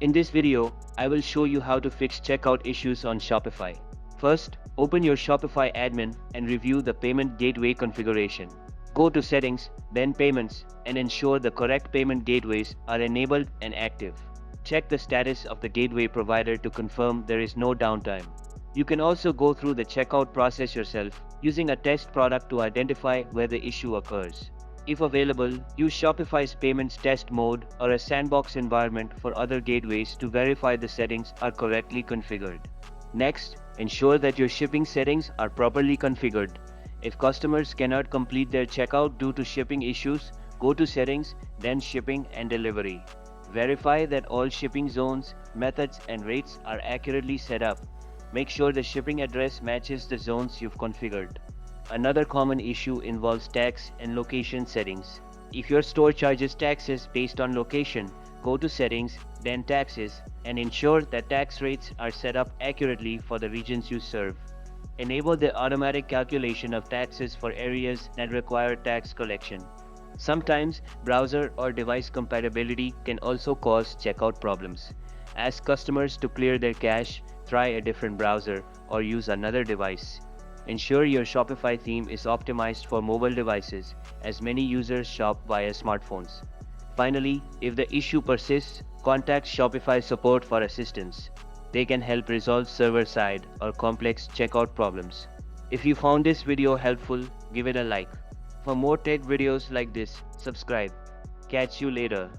In this video, I will show you how to fix checkout issues on Shopify. First, open your Shopify admin and review the payment gateway configuration. Go to Settings, then Payments, and ensure the correct payment gateways are enabled and active. Check the status of the gateway provider to confirm there is no downtime. You can also go through the checkout process yourself, using a test product to identify where the issue occurs. If available, use Shopify's Payments Test Mode or a sandbox environment for other gateways to verify the settings are correctly configured. Next, ensure that your shipping settings are properly configured. If customers cannot complete their checkout due to shipping issues, go to Settings, then Shipping and Delivery. Verify that all shipping zones, methods, and rates are accurately set up. Make sure the shipping address matches the zones you've configured. Another common issue involves tax and location settings. If your store charges taxes based on location, go to Settings, then Taxes, and ensure that tax rates are set up accurately for the regions you serve. Enable the automatic calculation of taxes for areas that require tax collection. Sometimes, browser or device compatibility can also cause checkout problems. Ask customers to clear their cache, try a different browser, or use another device. Ensure your Shopify theme is optimized for mobile devices, as many users shop via smartphones. Finally, if the issue persists, contact Shopify support for assistance. They can help resolve server-side or complex checkout problems. If you found this video helpful, give it a like. For more tech videos like this, subscribe. Catch you later.